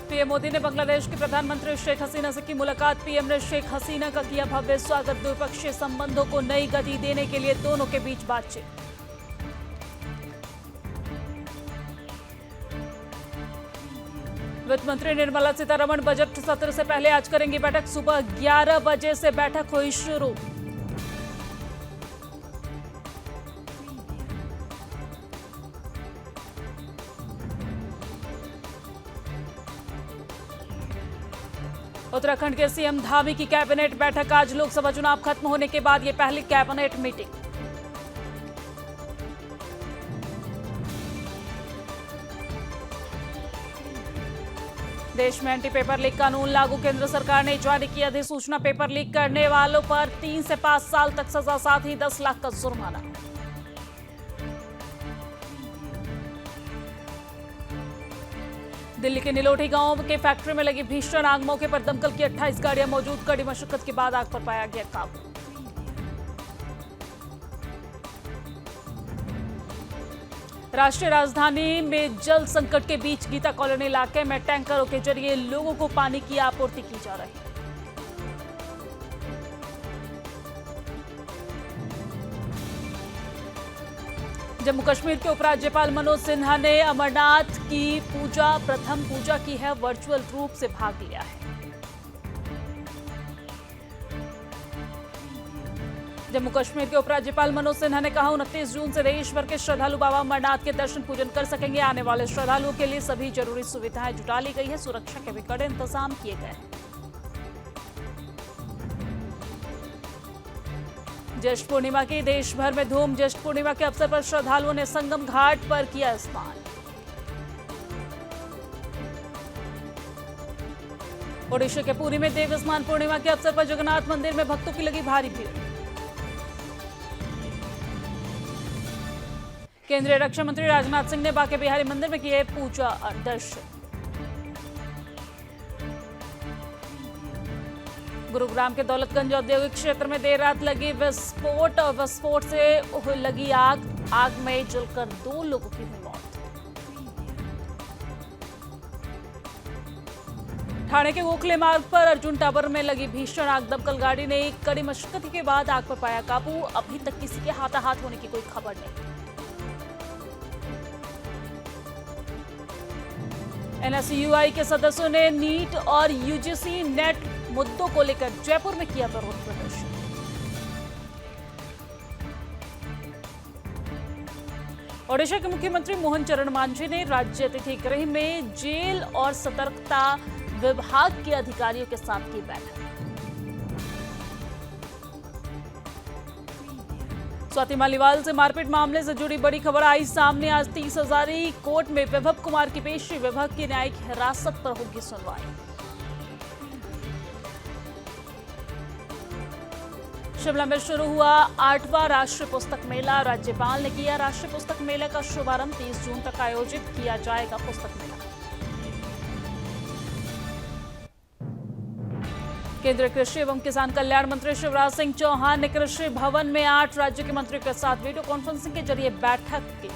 PM Modi ने बांग्लादेश की प्रधानमंत्री शेख हसीना से की मुलाकात। पीएम ने शेख हसीना का किया भव्य स्वागत। द्विपक्षीय संबंधों को नई गति देने के लिए दोनों के बीच बातचीत। वित्त मंत्री निर्मला सीतारमण बजट सत्र से पहले आज करेंगी बैठक। सुबह 11 बजे से बैठक हुई शुरू। उत्तराखंड के सीएम धामी की कैबिनेट बैठक आज। लोकसभा चुनाव खत्म होने के बाद ये पहली कैबिनेट मीटिंग। देश में एंटी पेपर लीक कानून लागू। केंद्र सरकार ने जारी की अधिसूचना। पेपर लीक करने वालों पर 3 से 5 साल तक सजा, साथ ही 10 लाख का जुर्माना। दिल्ली के निलोठी गांव के फैक्ट्री में लगी भीषण आग। मौके पर दमकल की 28 गाड़ियां मौजूद। कड़ी मशक्कत के बाद आग पर पाया गया काबू। राष्ट्रीय राजधानी में जल संकट के बीच गीता कॉलोनी इलाके में टैंकरों के जरिए लोगों को पानी की आपूर्ति की जा रही है। जम्मू कश्मीर के उपराज्यपाल मनोज सिन्हा ने अमरनाथ की प्रथम पूजा की है। वर्चुअल रूप से भाग लिया है। जम्मू कश्मीर के उपराज्यपाल मनोज सिन्हा ने कहा 29 जून से देश भर के श्रद्धालु बाबा अमरनाथ के दर्शन पूजन कर सकेंगे। आने वाले श्रद्धालुओं के लिए सभी जरूरी सुविधाएं जुटा ली गई है। सुरक्षा के भी कड़े इंतजाम किए गए हैं। ज्येष्ठ पूर्णिमा की देश भर में धूम। ज्येष्ठ पूर्णिमा के अवसर पर श्रद्धालुओं ने संगम घाट पर किया स्नान। ओडिशा के पुरी में देव स्नान पूर्णिमा के अवसर पर जगन्नाथ मंदिर में भक्तों की लगी भारी भीड़। केंद्रीय रक्षा मंत्री राजनाथ सिंह ने बांके बिहारी मंदिर में किए पूजा और दर्शन। गुरुग्राम के दौलतगंज औद्योगिक क्षेत्र में देर रात लगी विस्फोट और विस्फोट से लगी आग में जलकर 2 लोगों की हुई मौत। ठाणे के गोखले मार्ग पर अर्जुन टावर में लगी भीषण आग। दमकल गाड़ी ने कड़ी मशक्कत के बाद आग पर पाया काबू। अभी तक किसी के हाथाहाथ होने की कोई खबर नहीं। एनएसयूआई के सदस्यों ने नीट और यूजीसी नेट मुद्दों को लेकर जयपुर में किया विरोध प्रदर्शन। ओडिशा के मुख्यमंत्री मोहन चरण मांझी ने राज्य अतिथि गृह में जेल और सतर्कता विभाग के अधिकारियों के साथ की बैठक। स्वाति मालीवाल से मारपीट मामले से जुड़ी बड़ी खबर आई सामने। आज 30 हजारी कोर्ट में विभव कुमार की पेशी। विभव की न्यायिक हिरासत पर होगी सुनवाई। शिमला में शुरू हुआ 8वां राष्ट्रीय पुस्तक मेला। राज्यपाल ने किया राष्ट्रीय पुस्तक मेले का शुभारंभ। 30 जून तक आयोजित किया जाएगा पुस्तक मेला। केंद्रीय कृषि एवं किसान कल्याण मंत्री शिवराज सिंह चौहान ने कृषि भवन में 8 राज्य के मंत्रियों के साथ वीडियो कॉन्फ्रेंसिंग के जरिए बैठक की।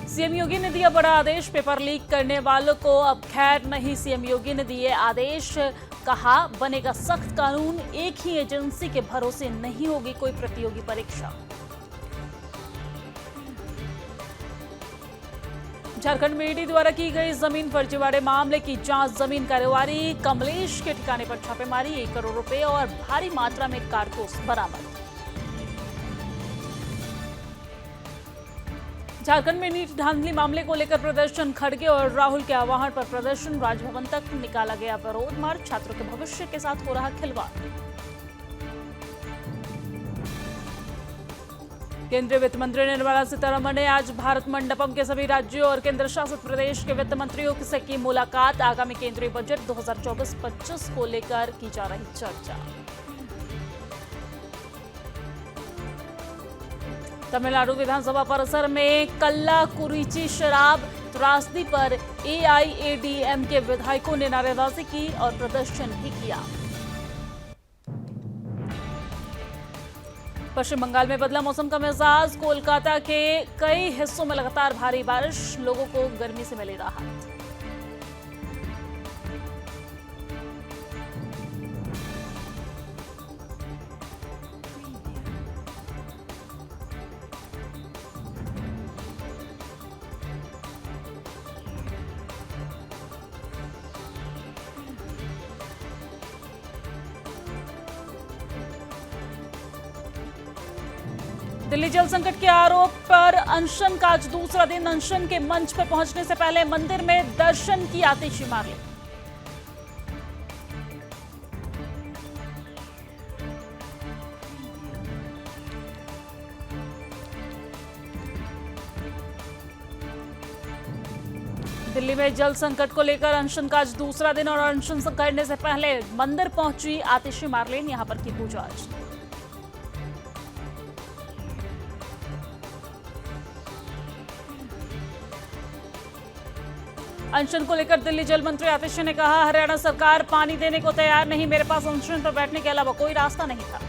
सीएम योगी ने दिया बड़ा आदेश। पेपर लीक करने वालों को अब खैर नहीं। सीएम योगी ने दिए आदेश। कहा बनेगा सख्त कानून। एक ही एजेंसी के भरोसे नहीं होगी कोई प्रतियोगी परीक्षा। झारखंड में ईडी द्वारा की गई जमीन फर्जीवाड़े मामले की जांच। जमीन कारोबारी कमलेश के ठिकाने पर छापेमारी। 1 करोड़ रुपए और भारी मात्रा में कारतूस बरामद। झारखंड में नीट धांधली मामले को लेकर प्रदर्शन। खड़गे और राहुल के आह्वान पर प्रदर्शन। राजभवन तक निकाला गया विरोध मार्च। छात्रों के भविष्य के साथ हो रहा खिलवाड़। केंद्रीय वित्त मंत्री निर्मला सीतारमण ने आज भारत मंडपम के सभी राज्यों और केंद्र शासित प्रदेश के वित्त मंत्रियों से की मुलाकात। आगामी केंद्रीय बजट 2024-25 को लेकर की जा रही चर्चा। तमिलनाडु विधानसभा परिसर में कल्लाकुरिची शराब त्रासदी पर एआईएडीएम के विधायकों ने नारेबाजी की और प्रदर्शन भी किया। पश्चिम बंगाल में बदला मौसम का मिजाज, कोलकाता के कई हिस्सों में लगातार भारी बारिश, लोगों को गर्मी से मिली राहत। दिल्ली जल संकट के आरोप पर अनशन का आज दूसरा दिन। अनशन के मंच पर पहुंचने से पहले मंदिर में दर्शन की आतिशबाजी। दिल्ली में जल संकट को लेकर अनशन का आज दूसरा दिन और अनशन करने से पहले मंदिर पहुंची आतिशी मार्लेन, यहां पर की पूजा अर्चना। अनशन को लेकर दिल्ली जल मंत्री आतिशी ने कहा, हरियाणा सरकार पानी देने को तैयार नहीं, मेरे पास अनशन पर बैठने के अलावा कोई रास्ता नहीं था।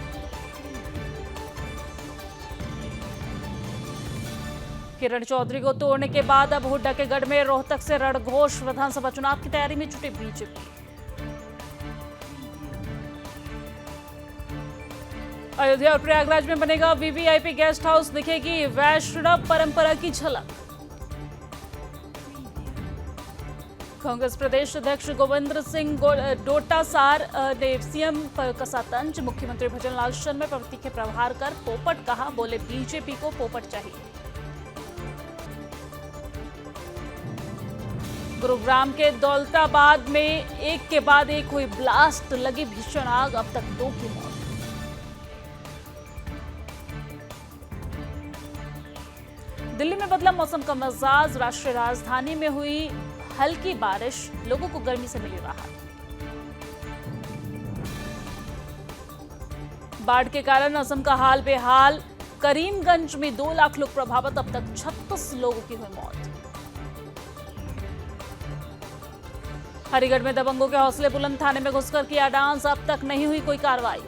किरण चौधरी को तोड़ने के बाद अब हुड्डा के गढ़ में रोहतक से रणघोष। विधानसभा चुनाव की तैयारी में जुटी बीजेपी। अयोध्या और प्रयागराज में बनेगा वीवीआईपी गेस्ट हाउस, दिखेगी वैष्णव परंपरा की झलक। कांग्रेस प्रदेश अध्यक्ष गोविंद सिंह डोटासार ने सीएम पर कसा तंज, मुख्यमंत्री भजनलाल शर्मा पर तीखे प्रहार कर पोपट कहा, बोले बीजेपी को पोपट चाहिए। गुरुग्राम के दौलताबाद में एक के बाद एक हुई ब्लास्ट, लगी भीषण आग, अब तक 2 की मौत। दिल्ली में बदला मौसम का मिजाज, राष्ट्रीय राजधानी में हुई हल्की बारिश, लोगों को गर्मी से मिली राहत। बाढ़ के कारण असम का हाल बेहाल, करीमगंज में 2 लाख लोग प्रभावित, अब तक 36 लोगों की हुई मौत। हरिगढ़ में दबंगों के हौसले बुलंद, थाने में घुसकर किया डांस, अब तक नहीं हुई कोई कार्रवाई।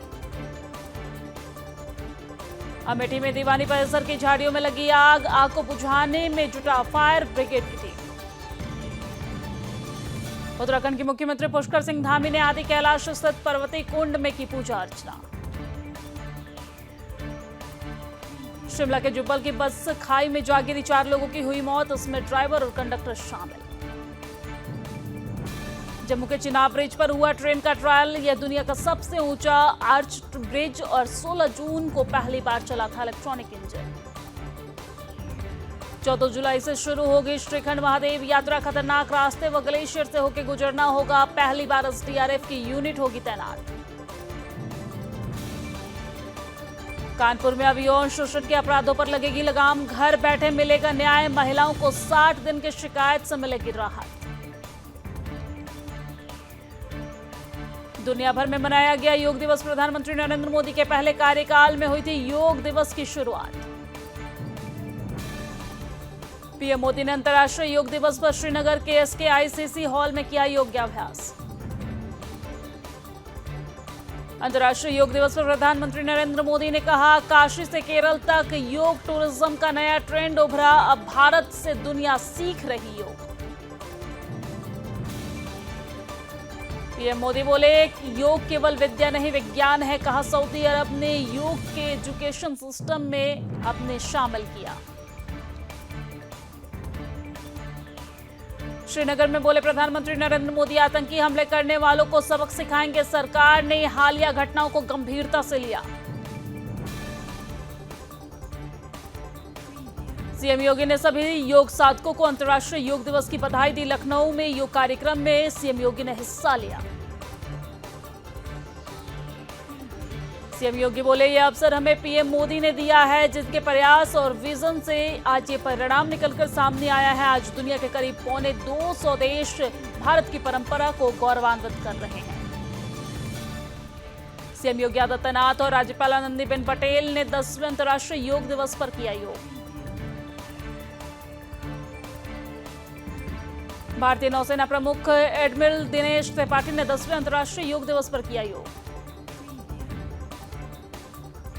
अमेठी में दीवानी परिसर की झाड़ियों में लगी आग, आग को बुझाने में जुटा फायर ब्रिगेड की टीम। उत्तराखंड के मुख्यमंत्री पुष्कर सिंह धामी ने आदि कैलाश स्थित पर्वती कुंड में की पूजा अर्चना। शिमला के जुब्बल की बस खाई में जा गिरी, 4 लोगों की हुई मौत, उसमें ड्राइवर और कंडक्टर शामिल। जम्मू के चिनाब ब्रिज पर हुआ ट्रेन का ट्रायल, यह दुनिया का सबसे ऊंचा आर्च ब्रिज और 16 जून को पहली बार चला था इलेक्ट्रॉनिक इंजन। 14 जुलाई से शुरू होगी श्रीखंड महादेव यात्रा, खतरनाक रास्ते व ग्लेशियर से होकर गुजरना होगा, पहली बार एसडीआरएफ की यूनिट होगी तैनात। कानपुर में अब यौन शोषण के अपराधों पर लगेगी लगाम, घर बैठे मिलेगा न्याय, महिलाओं को 60 दिन की शिकायत से मिलेगी राहत। दुनिया भर में मनाया गया योग दिवस, प्रधानमंत्री नरेंद्र मोदी के पहले कार्यकाल में हुई थी योग दिवस की शुरुआत। पीएम मोदी ने अंतर्राष्ट्रीय योग दिवस पर श्रीनगर के एसकेआईसीसी हॉल में किया योगाभ्यास। अंतर्राष्ट्रीय योग दिवस पर प्रधानमंत्री नरेंद्र मोदी ने कहा, काशी से केरल तक योग टूरिज्म का नया ट्रेंड उभरा, अब भारत से दुनिया सीख रही योग। पीएम मोदी बोले, योग केवल विद्या नहीं विज्ञान है, कहा सऊदी अरब ने योग के एजुकेशन सिस्टम में अपने शामिल किया। श्रीनगर में बोले प्रधानमंत्री नरेंद्र मोदी, आतंकी हमले करने वालों को सबक सिखाएंगे, सरकार ने हालिया घटनाओं को गंभीरता से लिया। सीएम योगी ने सभी योग साधकों को अंतर्राष्ट्रीय योग दिवस की बधाई दी। लखनऊ में योग कार्यक्रम में सीएम योगी ने हिस्सा लिया। सीएम योगी बोले, यह अवसर हमें पीएम मोदी ने दिया है, जिनके प्रयास और विजन से आज ये परिणाम निकलकर सामने आया है। आज दुनिया के करीब 250 देश भारत की परंपरा को गौरवान्वित कर रहे हैं। सीएम योगी आदित्यनाथ और राज्यपाल आनंदीबेन पटेल ने 10वें अंतर्राष्ट्रीय योग दिवस पर किया योग। भारतीय नौसेना प्रमुख एडमिरल दिनेश त्रिपाठी ने 10वें अंतर्राष्ट्रीय योग दिवस पर किया योग।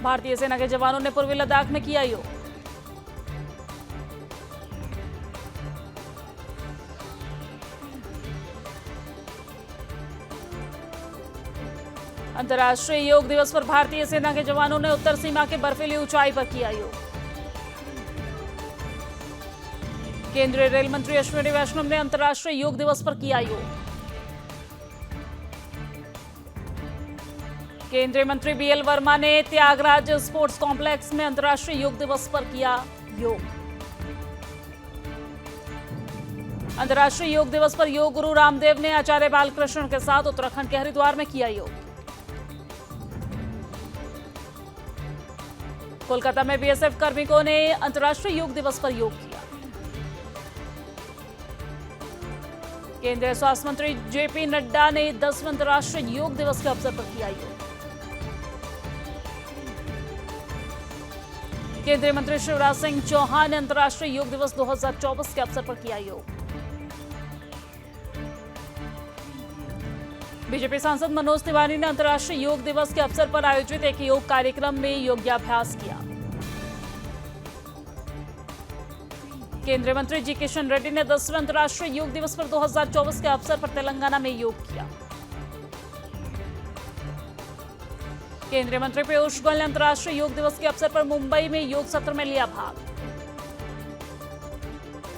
भारतीय सेना के जवानों ने पूर्वी लद्दाख में किया योग। अंतर्राष्ट्रीय योग दिवस पर भारतीय सेना के जवानों ने उत्तर सीमा के बर्फीली ऊंचाई पर किया योग। केंद्रीय रेल मंत्री अश्विनी वैष्णव ने अंतर्राष्ट्रीय योग दिवस पर किया योग। केंद्रीय मंत्री बीएल वर्मा ने त्यागराज स्पोर्ट्स कॉम्प्लेक्स में अंतर्राष्ट्रीय योग दिवस पर किया योग। अंतर्राष्ट्रीय योग दिवस पर योग गुरु रामदेव ने आचार्य बालकृष्ण के साथ उत्तराखंड के हरिद्वार में किया योग। कोलकाता में बीएसएफ कार्मिकों ने अंतर्राष्ट्रीय योग दिवस पर योग किया। केंद्रीय स्वास्थ्य मंत्री जेपी नड्डा ने 10वें अंतर्राष्ट्रीय योग दिवस के अवसर पर किया योग। केंद्रीय मंत्री शिवराज सिंह चौहान ने अंतर्राष्ट्रीय योग दिवस 2024 के अवसर पर किया योग। बीजेपी सांसद मनोज तिवारी ने अंतर्राष्ट्रीय योग दिवस के अवसर पर आयोजित एक योग कार्यक्रम में योगाभ्यास किया। केंद्रीय मंत्री जी किशन रेड्डी ने 10वें अंतर्राष्ट्रीय योग दिवस पर 2024 के अवसर पर तेलंगाना में योग किया। केंद्रीय मंत्री पीयूष गोयल ने अंतर्राष्ट्रीय योग दिवस के अवसर पर मुंबई में योग सत्र में लिया भाग।